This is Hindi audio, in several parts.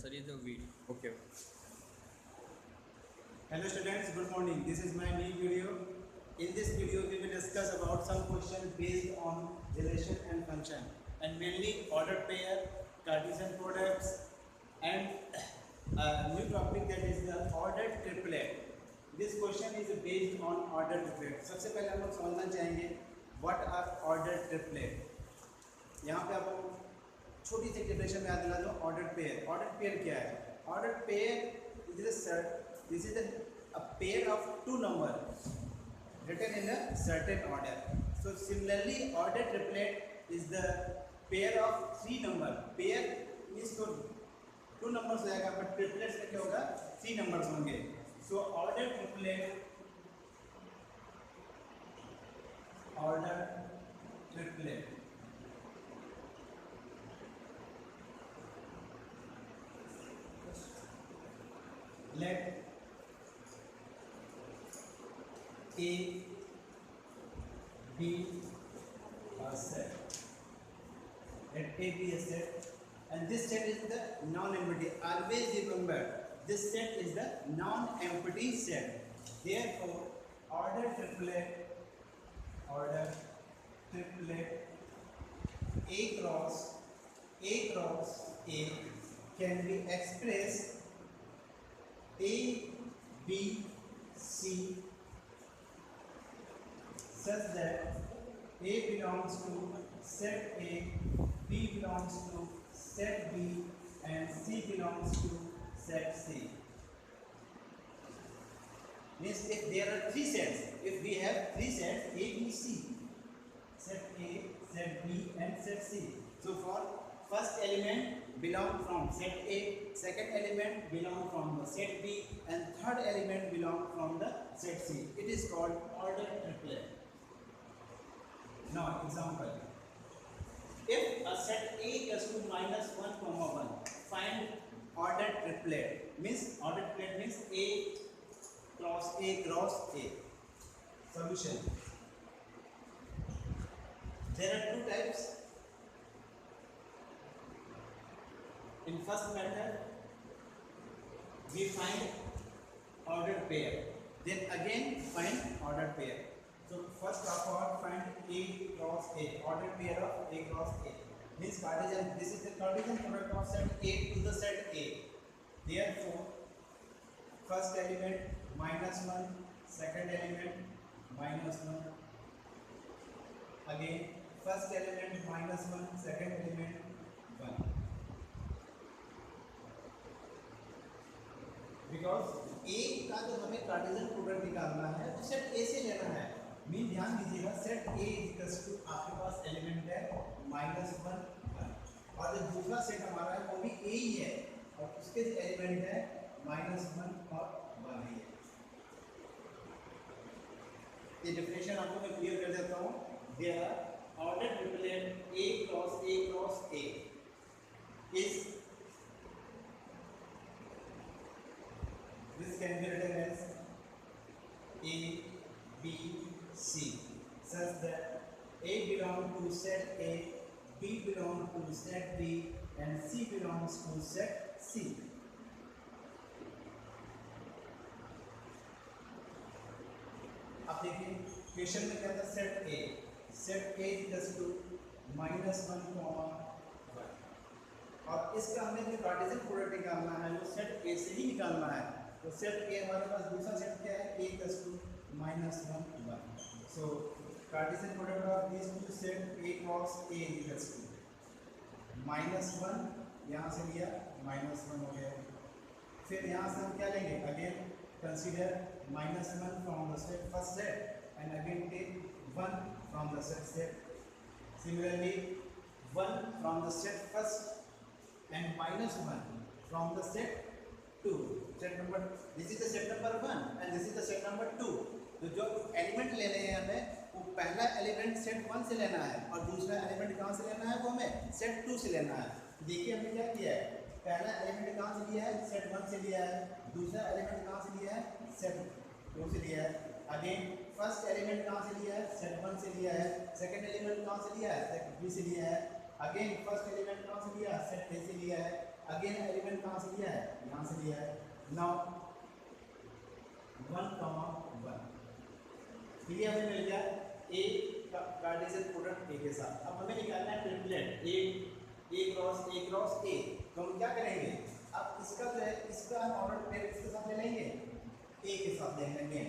nursery the weed. Okay. Hello students, good morning. This is my new video. In this video, we will discuss about some questions based on relation and function, and mainly ordered pair, Cartesian products, and a new topic that is the ordered triplet. This question is based on ordered triplet. सबसे पहले हम लोग समझना चाहेंगे what are ordered triplet. यहाँ पे आपको छोटी सी डेफिनेशन में याद दिला दो ऑर्डर्ड पेयर. ऑर्डर्ड पेयर क्या है? Ordered pair this is a pair of two number written in a certain order. So similarly, ordered triplet is the pair of three number. Pair means तो two numbers हो जाएगा, but triplets में क्या होगा? Three numbers होंगे. So ordered triplet let A be a set. Let A be a set, and this set is the non-empty. Always remember, this set is the non-empty set. Therefore, ordered triplet A cross A can be expressed A, B, C such that A belongs to set A, B belongs to set B, and C belongs to set C. Means if there are three sets, if we have three sets A, B, C, set A, set B, and set C. So for first element belong from set A, second element belong from the set B, and third element belong from the set C. It is called ordered triplet. Now example, if a set A equals to -1, 1, find ordered triplet. Means ordered triplet means A cross A cross A. Solution. There are two types. In first method, we find ordered pair. Then again find ordered pair. So first of all, find A cross A. Ordered pair of A cross A. Means Cartesian. This is the Cartesian product of set A to the set A. Therefore, first element -1, second element -1. Again, first element -1, second element 1. Because ए का जो हमें कार्टेशियन प्रोडक्ट निकालना है तो सेट ए से लेना है. मीन ध्यान दीजिएगा, सेट ए इक्वल्स टू आपके पास एलिमेंट है -1, 1 और जो दूसरा सेट हमारा है वो भी ए ही है और उसके जो एलिमेंट है -1 और 1 ही है. ये डेफिनेशन आपको मैं क्लियर कर देता हूँ. There are ordered triplet A cross A is this can be written as A, B, C such that A belongs to set A, B belongs to set B, and C belongs to set C. अब देखिए क्वेश्चन में क्या था, सेट A इक्वल्स टू -1, 1 और इसका हमें जो कार्टेशियन प्रोडक्ट निकालना है वो सेट A से ही निकालना है. तो सेट A हमारे पास दूसरा सेट क्या है, A equals to -1, 1. So cartesian product of this two set A cross A equals to -1, यहाँ से लिया -1 हो गया. फिर यहाँ से हम क्या लेंगे, again consider -1 from the set first set and again take 1 from the set. Similarly, 1 from the set first and -1 from the set 2. Set number, this is the set number 1 and this is the set number 2. तो जो एलिमेंट लेने हैं हमें वो पहला एलिमेंट सेट 1 से लेना है और दूसरा एलिमेंट कहाँ से लेना है, वो हमें सेट 2 से लेना है. देखिए हमने क्या किया है, पहला एलिमेंट कहाँ से लिया है, सेट 1 से लिया है. दूसरा एलिमेंट कहाँ से लिया है, सेट 2 से लिया है. अगेन फर्स्ट एलिमेंट कहाँ से लिया है, सेट 1 से लिया है. सेकंड एलिमेंट कहाँ से लिया है, सेट B से लिया है. अगेन फर्स्ट एलिमेंट कहाँ से लिया, सेट A से लिया है. अगेन एलिमेंट कहाँ से लिया है, यहाँ से लिया है। नाउ 1, 1 ये हमें मिल गया ए का कार्टेशियन प्रोडक्ट ए के साथ। अब हमें निकालना है ट्रिपलेट ए क्रॉस ए। तो हम क्या करेंगे, अब इसका जो है इसका ऑर्डर पेयर किसके साथ ले लेंगे, ए के साथ ले लेंगे।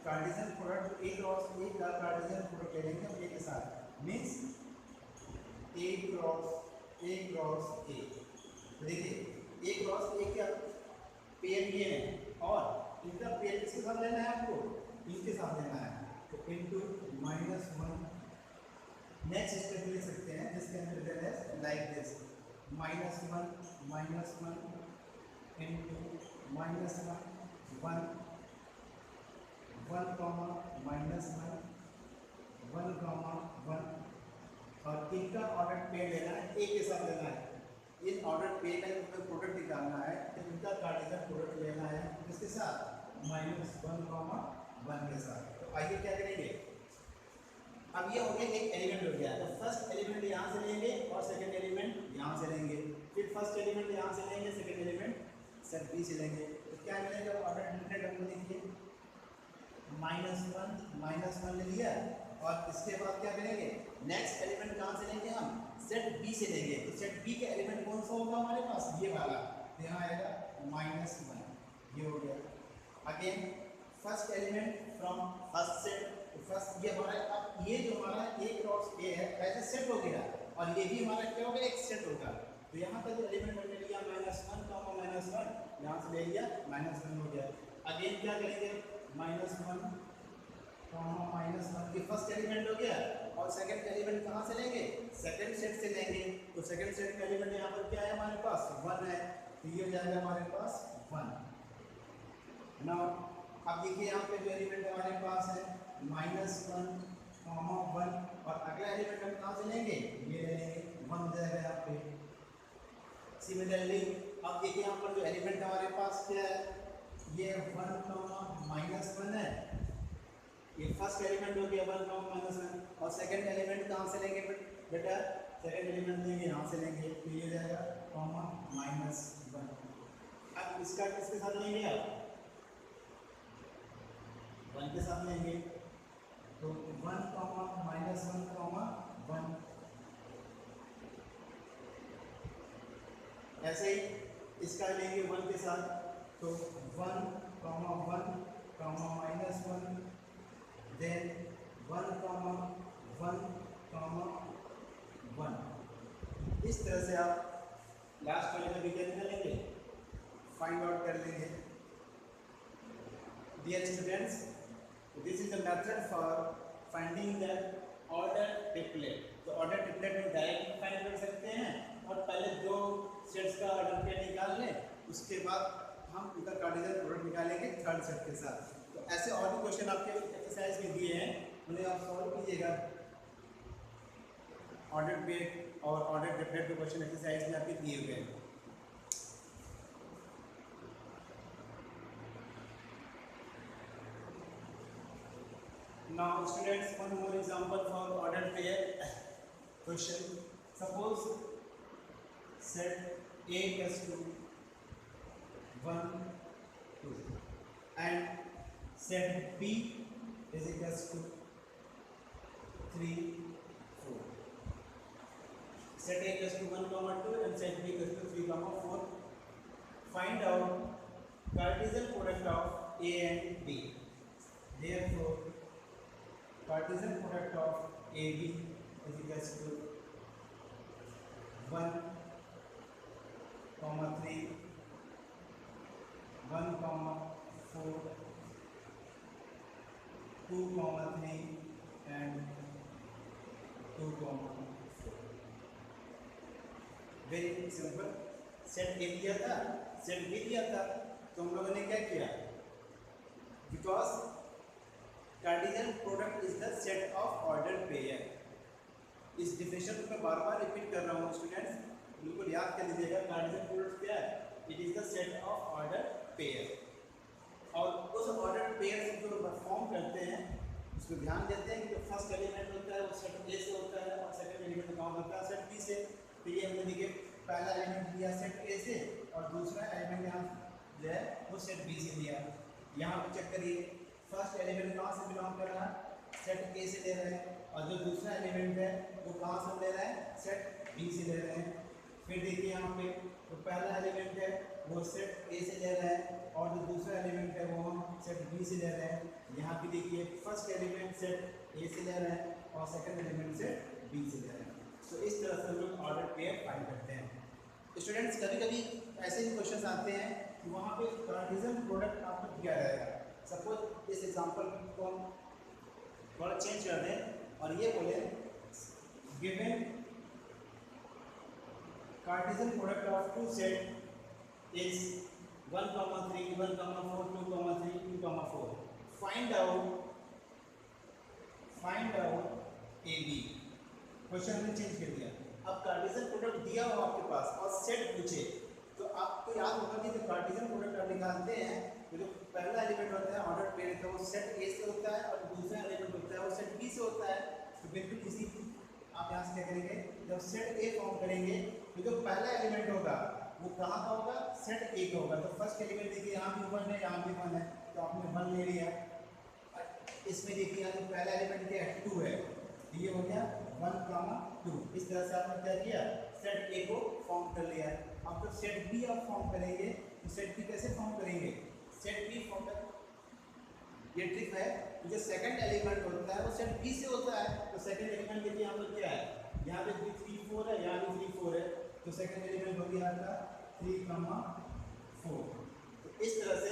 कार्टेशियन प्रोडक्ट ए क्रॉस ए का कार्टेशियन प्रोडक्ट ले लेंगे ए के साथ, मींस ए क्रॉस ए। देखिए ए क्रॉस ए का पेयर ये है और इनका पेयर किसके साथ लेना है आपको, इनके साथ लेना है। तो इनटू -1 नेक्स्ट स्टेप ले सकते हैं जिसके अंदर देना है लाइक दिस -1 इनटू -1 1 -1 और इनका ऑर्डर पे लेना है, ए के साथ लेना है। इन ऑर्डर पे में हमें प्रोडक्ट निकालना है तो इनका कार्टेशियन प्रोडक्ट लेना है किसके साथ, -1 के साथ। तो आइए क्या करेंगे, अब ये हो गया एक एलिमेंट हो गया। तो फर्स्ट एलिमेंट यहाँ से लेंगे और सेकंड एलिमेंट यहाँ से लेंगे, फिर फर्स्ट एलिमेंट यहाँ से लेंगे, सेकंड एलिमेंट सेट बी से लेंगे। तो क्या मिलेगा, ऑर्डर डिफरेंट हमको देखिए -1 ले लिया और इसके बाद क्या करेंगे, नेक्स्ट एलिमेंट कहाँ से लेंगे, हम सेट बी से लेंगे। तो सेट बी का एलिमेंट कौन सा होगा हमारे पास, ये वाला, तो यहाँ आएगा -1, ये हो गया। Again first element from first set, first ये हमारा, अब ये जो हमारा ए क्रॉस ए है ऐसे सेट हो गया और ये भी हमारा क्या होगा, एक सेट होगा। तो यहाँ का जो एलिमेंट हमने लिया -1, यहाँ से ले लिया -1 हो गया। अगेन क्या करेंगे, -1, ये फर्स्ट एलिमेंट हो गया और सेकंड एलिमेंट कहाँ से लेंगे, सेकंड सेट से लेंगे। तो सेकंड सेट का एलिमेंट यहाँ पर क्या है हमारे पास, 1 है, तो ये हो जाएगा हमारे पास 1। नाउ अब देखिए यहाँ पे जो एलिमेंट हमारे पास है -1, 1 और अगला एलिमेंट हम कहाँ से लेंगे, ये ले लेंगे 1 हो जाएगा यहाँ पे। सिमिलरली अब देखिए यहाँ पर जो एलिमेंट हमारे पास क्या है, ये 1, -1 है, ये फर्स्ट एलिमेंट हो गया 1, -1 और सेकंड एलिमेंट कहाँ से लेंगे बेटा, सेकंड एलिमेंट लेंगे यहाँ से लेंगे, तो ये जाएगा -1। अब इसका किसके साथ लेंगे, आप 1 के साथ लेंगे। तो 1, -1, 1 ऐसे ही इसका लेंगे 1 के साथ। तो 1, -1 देन 1, 1 इस तरह से आप लास्ट वाले में भी क्या निकालेंगे, फाइंड आउट कर लेंगे। Dear students, this is the method for finding the order triplet. तो ऑर्डर ट्रिपलेट में डायरेक्टली फाइंड कर सकते हैं और पहले 2 सेट्स का ऑर्डर पेयर निकाल लें, उसके बाद हम उनका कार्टेशियन प्रोडक्ट निकालेंगे थर्ड सेट के साथ। तो ऐसे और भी क्वेश्चन आपके एक्सरसाइज में दिए हैं, उन्हें आप सॉल्व कीजिएगा। ऑर्डर पेयर और ऑर्डर ट्रिपलेट के क्वेश्चन एक्सरसाइज में आपके दिए हुए हैं। Now students, one more example for order pair question. Suppose set A equals to 1, 2 and set B is equals to 3, 4. Set A equals to 1, 2 and set B equals to 3, 4. Find out Cartesian product of A and B. Therefore Cartesian product of AB is equals to 1, 3, 1, 4, 2, 3 and 2, 4. Very simple. Set A दिया था, सेट B दिया था, तो हम लोगों ने क्या किया, because Cartesian product is the set of order pair. इस डिफिनेशन को मैं बार बार रिपीट कर रहा हूँ स्टूडेंट्स, बिल्कुल याद कर लीजिएगा। कार्टेशियन प्रोडक्ट क्या है, it is the set of order pair. और उस ऑर्डर पेयर से जो फॉर्म करते हैं उसको ध्यान देते हैं कि जो फर्स्ट एलिमेंट होता है वो सेट ए से होता है और सेकंड एलिमेंट कौन होता है, सेट बी से। तो ये हमने देखिए पहला एलिमेंट लिया सेट ए से और दूसरा एलिमेंट यहाँ जो है वो सेट बी से लिया। यहाँ पर चेक करिए फर्स्ट एलिमेंट कहाँ से बिलोंग कर रहा है, सेट ए से ले रहे हैं, और जो दूसरा एलिमेंट है वो कहाँ से ले रहे हैं, सेट बी से ले रहे हैं। फिर देखिए यहाँ पे तो पहला एलिमेंट है वो सेट ए से ले रहे हैं और जो दूसरा एलिमेंट है वो हम सेट बी से ले रहे हैं। यहाँ पे देखिए फर्स्ट एलिमेंट सेट ए से ले रहे हैं और सेकंड एलिमेंट सेट बी से ले रहे हैं। तो इस तरह से हम लोग ऑर्डर पेयर फाइंड करते हैं। स्टूडेंट्स कभी कभी ऐसे भी क्वेश्चन आते हैं कि वहाँ पे कार्टेशियन प्रोडक्ट आपको दिया रहेगा। सपोज इस एग्जांपल को हम थोड़ा चेंज कर दें और ये बोले given cartesian product of two set is 1, 3, 1, 4, 2, 3, 2, 4 find out A B. Question हमने चेंज कर दिया। अब कार्टेशियन प्रोडक्ट दिया हो आपके पास और सेट पूछे तो आपको याद होगा कि जब कार्टेशियन प्रोडक्ट आप निकालते हैं तो जो पहला एलिमेंट होता है ऑर्डर पेयर का वो सेट ए से होता है और दूसरा एलिमेंट होता है वो सेट बी से होता है। तो बिल्कुल इसी आप यहाँ से क्या करेंगे, जब सेट ए फॉर्म करेंगे तो जो पहला एलिमेंट होगा वो कहाँ का होगा, सेट ए का होगा। तो फर्स्ट एलिमेंट देखिए यहाँ भी 1 है, यहाँ भी 1 है, तो आपने 1 ले लिया। इसमें देखिए यहाँ जो पहला एलिमेंट क्या है 2 है, ये हो गया 1, 2। इस तरह से आपने क्या किया, सेट ए को फॉर्म कर लिया। अब जब सेट बी आप फॉर्म करेंगे तो सेट बी कैसे फॉर्म करेंगे, सेट बी फॉर्म कर ये ट्रिक है। जो सेकंड एलिमेंट होता है वो सेट बी से होता है। तो सेकंड एलिमेंट देखिए यहाँ पर क्या है, यहाँ पे 3, 4 है, यहाँ भी 3, 4 है, तो सेकंड एलिमेंट हो गया आपका 3, 4। तो इस तरह से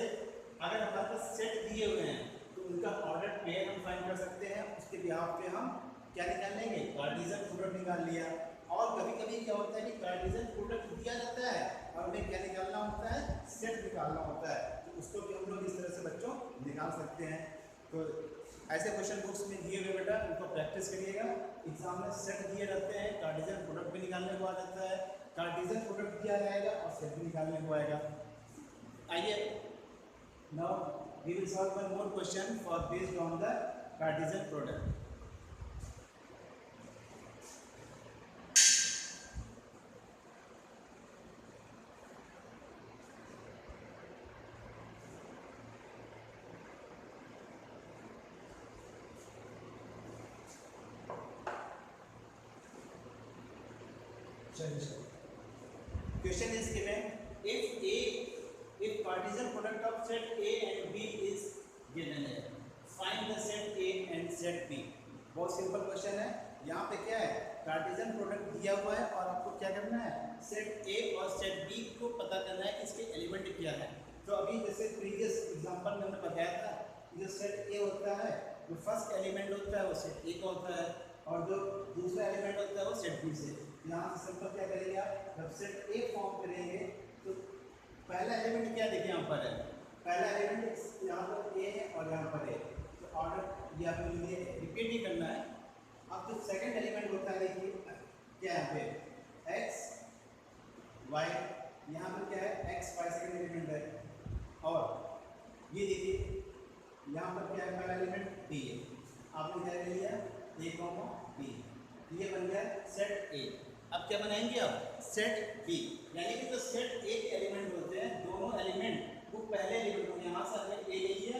अगर हमारे पास सेट दिए हुए हैं तो उनका ऑर्डर पेयर हम फाइंड कर सकते हैं। उसके बिहाफ पे हम क्या निकाल लेंगे, कार्टेशियन प्रोडक्ट निकाल लिया। और कभी कभी क्या होता है कि कार्टेशियन प्रोडक्ट दिया जाता है और हमें क्या निकालना होता है, सेट निकालना होता है। तो उसको भी हम लोग इस तरह से बच्चों निकाल सकते हैं। तो ऐसे क्वेश्चन बुक्स में दिए हुए बेटा उनको प्रैक्टिस करिएगा। एग्जाम में सेट दिए रहते हैं, कार्टेशियन प्रोडक्ट भी निकालने को आ जाता है, कार्टेशियन प्रोडक्ट दिया जाएगा और सेट भी निकालने को आएगा। आइए now we will solve one more question for based on the Cartesian product. Question is given, if Cartesian product of set A and B is given है, find the set A and set B। बहुत सिंपल क्वेश्चन है। यहाँ पे क्या है, कार्टेशियन प्रोडक्ट दिया हुआ है और आपको क्या करना है, सेट A और सेट B को पता करना है कि इसके एलिमेंट क्या है। तो अभी जैसे प्रीवियस एग्जांपल में हमने बताया था कि जो सेट A होता है जो फर्स्ट एलिमेंट होता है वो सेट A का होता है और जो दूसरा एलिमेंट होता है वो सेट B से। यहाँ से सिंपल क्या करेंगे आप, जब सेट A फॉर्म करेंगे तो पहला एलिमेंट क्या देखिए यहाँ पर है, पहला एलिमेंट यहाँ पर A है और यहाँ पर है, तो ऑर्डर ये आपको लिए रिपीट ही करना है। अब जो सेकंड एलिमेंट होता है देखिए क्या है यहाँ पे x y, यहाँ पर क्या है x y सेकंड एलिमेंट है और ये देखिए यहाँ पर क्या है पहला एलिमेंट b है। आपने क्या ले लिया a, b, ये बन गया सेट A। अब क्या बनाएंगे आप, सेट B, यानी कि जो सेट A के एलिमेंट होते हैं दोनों एलिमेंट वो पहले एलिमेंट को यहाँ से हमने A ले लिया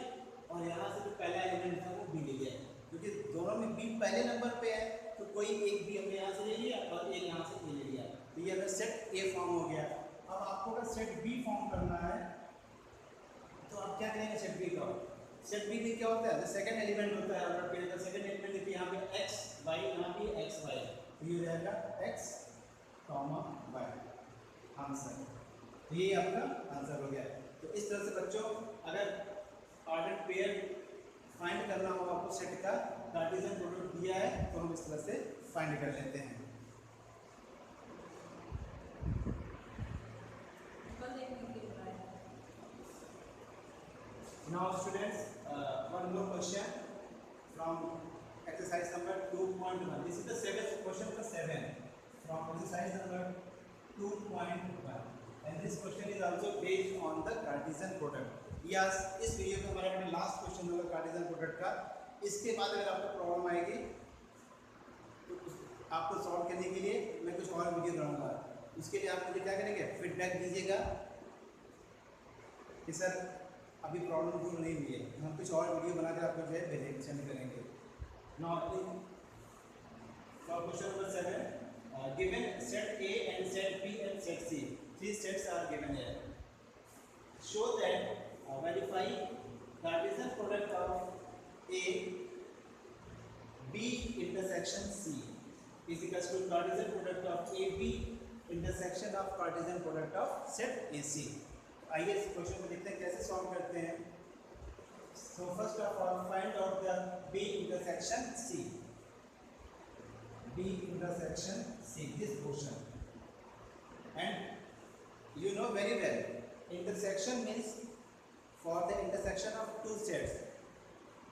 और यहाँ से जो पहला एलिमेंट था वो B ले लिया, क्योंकि दोनों में B पहले नंबर पे है तो कोई एक B हमने यहाँ से ले लिया और एक यहाँ से A ले लिया, तो ये हमें सेट A फॉर्म हो गया। अब आपको अगर सेट B फॉर्म करना है तो आप क्या करेंगे, सेट B का सेट B में क्या होता है, जो सेकंड एलिमेंट होता है ऑर्डर पेयर का सेकंड एलिमेंट देखिए यहाँ पे x y, यहाँ भी x y, तो ये रहेगा x, y आंसर। तो ये आपका आंसर हो गया। तो इस तरह से बच्चों अगर ऑर्डर पेयर फाइंड करना हो आपको सेट का, कार्टेशियन प्रोडक्ट दिया है तो हम इस तरह से फाइंड कर लेते हैं। Now students, one more question from exercise number 2.1. This is the seventh question for 7 from exercise number 2.1, and this question is also based on the Cartesian product. Yes, इस वीडियो में हमारा लास्ट क्वेश्चन होगा कार्टेशियन प्रोडक्ट का। इसके बाद अगर आपको प्रॉब्लम आएगी तो आपको सॉल्व करने के लिए मैं कुछ और वीडियो बनाऊंगा। उसके लिए आप मुझे क्या करेंगे, फीडबैक दीजिएगा कि सर अभी प्रॉब्लम दूर नहीं हुई है, हम कुछ और वीडियो बनाकर आपको जो है भेजेंगे, सेंड करेंगे। Now question number 7, given set A and set B and set C, three sets are given here. Show that verify Cartesian product of A B intersection C is equals to Cartesian product of A B intersection of Cartesian product of set AC. आइए इस क्वेश्चन को देखते हैं कैसे सॉल्व करते हैं। So first of all find out the B intersection C. B intersection C, this portion, and you know very well intersection means for the intersection of two sets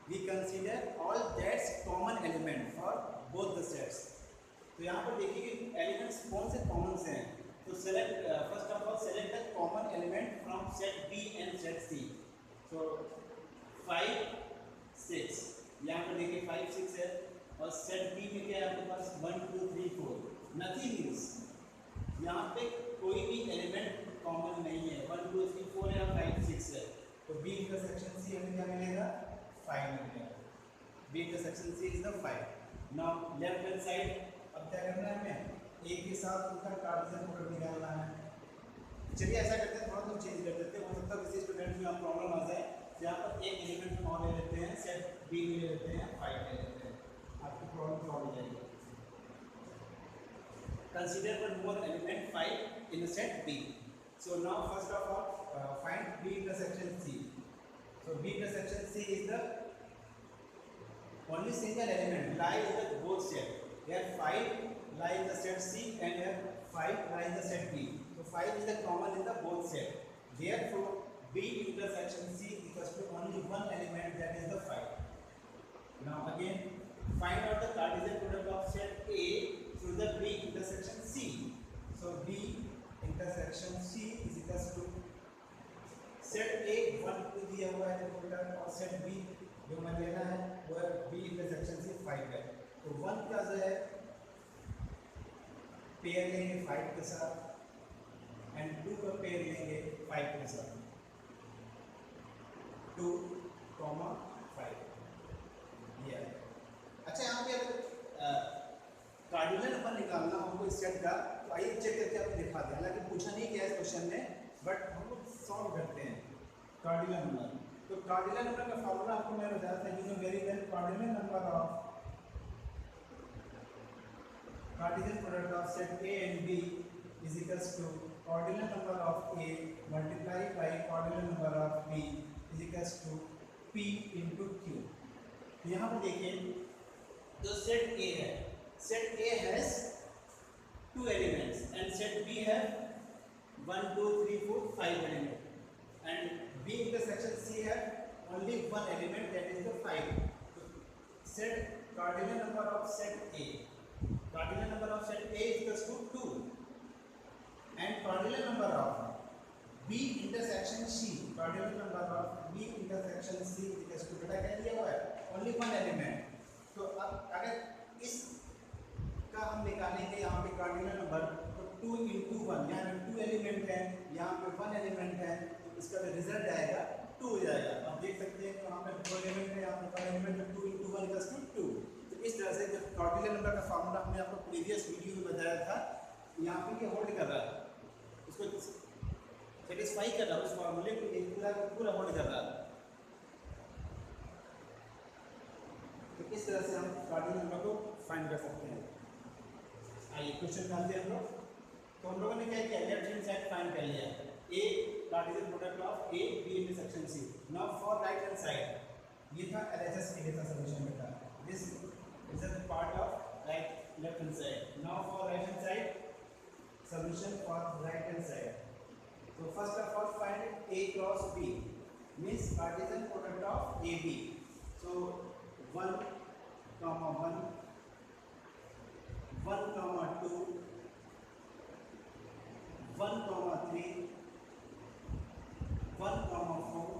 we consider all that's common element for both the sets. तो यहाँ पर देखिए कि एलिमेंट्स कौन से कॉमन से हैं, तो select first of all select the common element from set B and set C. सो 5 6 यहाँ पर देखिए 5 6 है, और सेट B में क्या है आपके पास 1 2 3 4, नथिंग मीन्स यहाँ पे कोई भी एलिमेंट कॉमन नहीं है, 1 2 3 4 या 5 6 है, तो B इंटरसेक्शन C हमें क्या मिलेगा, 5 मिलेगा। B intersection C is the 5. Now left hand side अब क्या करना है, हमें A के साथ उनका कार्टेशियन प्रोडक्ट निकालना है। चलिए ऐसा करते हैं, थोड़ा सा चेंज कर देते हैं, हो सकता है किसी स्टूडेंट में यहाँ प्रॉब्लम आ जाए, यहाँ पर एक एलिमेंट हम और ले लेते हैं, सेट B में ले लेते हैं, 5 ले लेते हैं, आपकी प्रॉब्लम सॉल्व हो जाएगी। Consider one more element 5 in the set B. So now first of all find B intersection C. So B intersection C is the only single element lie in the both set. Here 5 lie in the set C and here 5 lie in the set B. So 5 is the common in the both set. Therefore B intersection C equals to only one element, that is the 5. Now again find out the Cartesian product of set A through the B intersection C. So B intersection C is equals to set A 1 2 दिया हुआ है प्रोडक्ट, और सेट B जो हमें लेना है वो है B इंटरसेक्शन से 5 है, तो 1 का जो है पेयर लेंगे 5 के साथ एंड 2 का पेयर लेंगे 5 के साथ, 2 5 ये। अच्छा यहाँ पे कार्डिनल नंबर निकालना हमको इस सेट का, तो आइए चेक करके आपको दिखा दें, हालांकि पूछा नहीं गया इस क्वेश्चन में, बट हम लोग सॉल्व करते हैं कार्डिनल नंबर। तो कार्डिनल नंबर का फॉर्मूला आपको मैं बताया था, you know very well, cardinal number of Cartesian product of set A and B is equals to cardinal number of A multiply by cardinal number of B is equals to P into Q. यहाँ पर देखिए जो सेट A है, set A has 2 elements and set B have 1 2 3 4 5 elements, and B intersection C have only one element, that is the 5. So set cardinal number of set A, cardinal number of set A is equals to 2, and cardinal number of B intersection C, cardinal number of B intersection C is equals to, बेटा क्या दिया हुआ है, only one element. तो अब अगर इस का हम निकालेंगे यहाँ पे कार्डिनल नंबर, तो 2 into 1, यहाँ पे 2 एलिमेंट है, यहाँ पे 1 एलिमेंट है, तो इसका जो रिजल्ट आएगा 2 हो जाएगा। आप देख सकते हैं यहाँ पे 2 एलिमेंट है, यहाँ पे 1 एलिमेंट है, 2 into 1 इक्वल्स टू 2। तो इस तरह से जब कार्डिनल नंबर का फार्मूला हमने आपको प्रीवियस वीडियो में बताया था, यहाँ पे ये होल्ड कर रहा है, उसको सेटिस्फाई कर रहा है, उस फार्मूले को एक पूरा होल्ड कर रहा है। तो इस तरह से हम कार्डिनल नंबर को फाइंड कर सकते हैं। आइए क्वेश्चन डालते हैं हम लोग। तो हम लोगों ने क्या किया, लेफ्ट हैंड साइड फाइंड कर लिया, A cartesian product of A B intersection C। Now for right hand side, ये था LHS के लिए था सॉल्यूशन बेटा, this is the part of right left hand side. Now for right hand side, solution for right hand side. तो first of all find A cross B means cartesian product of AB। So 1 comma 1 1 comma 2 1 comma 3 1 comma 4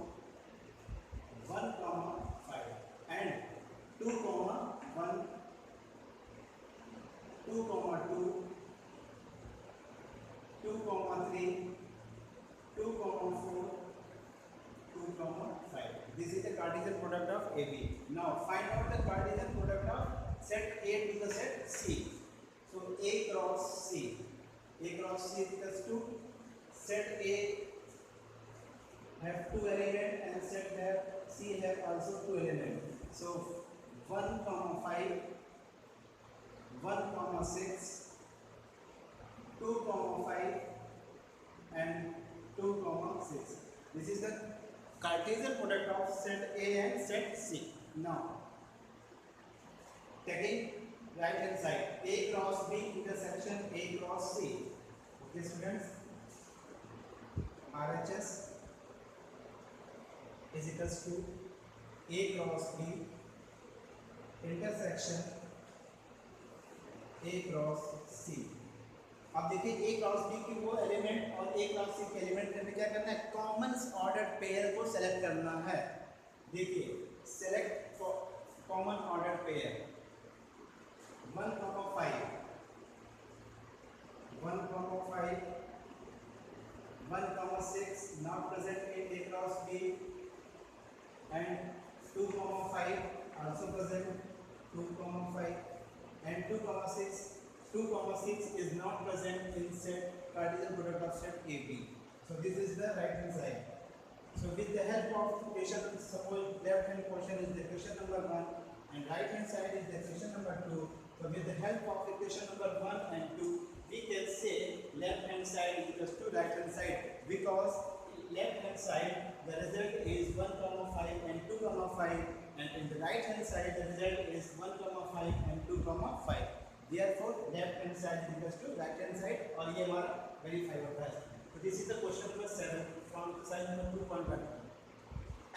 1 comma 5 and 2 comma 1 2 comma 2 3, 2 comma 4, 2 comma 5. This is the Cartesian product of AB. Now find out the Cartesian product of set A to the set C. So A cross C. A cross C is equals to set A have 2 elements and set have C have also 2 elements. So 1 comma 5, 1 comma 6, 2 comma 5 and 2 comma 6. This is the Cartesian product of set A and set C. Now taking right hand side, A cross B intersection A cross C. Okay students, RHS is equals to A cross B intersection A cross C. अब देखिए A क्रॉस B की वो एलिमेंट और A क्रॉस C के एलिमेंट के क्या करना है, कॉमन ऑर्डर पेयर को सेलेक्ट करना है. देखिए select common order pair 1 comma 5, 1 comma 5, 1 comma 6 not present in A cross B and 2 comma 5 also present, 2 comma 5 and 2 comma 6. 2 comma 6 is not present in set Cartesian product of set AB. So this is the right hand side. So with the help of equation, suppose left hand portion is the equation number 1 and right hand side is the equation number 2. So with the help of equation number 1 and 2, we can say left hand side is equals to right hand side, because left hand side the result is 1 comma 5 and 2 comma 5, and in the right hand side the result is 1 comma 5 and 2 comma 5. Therefore left hand side is equals to right hand side और ये हमारा वेरीफाई होता है. तो this is the question number 7 from exercise number 2.1.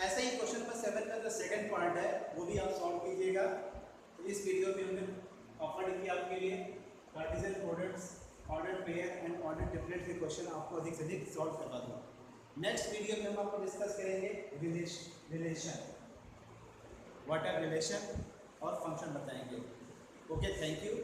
ऐसा ही क्वेश्चन नंबर 7 का जो सेकंड पार्ट है वो भी आप सॉल्व कीजिएगा. तो इस वीडियो में हमने ऑफर किया आपके लिए Cartesian products, order pair and order difference के क्वेश्चन आपको अधिक से अधिक सॉल्व करवा दूँगा. नेक्स्ट वीडियो में हम आपको डिस्कस करेंगे रिलेशन, व्हाट आर रिलेशन और फंक्शन बताएंगे. Okay, thank you.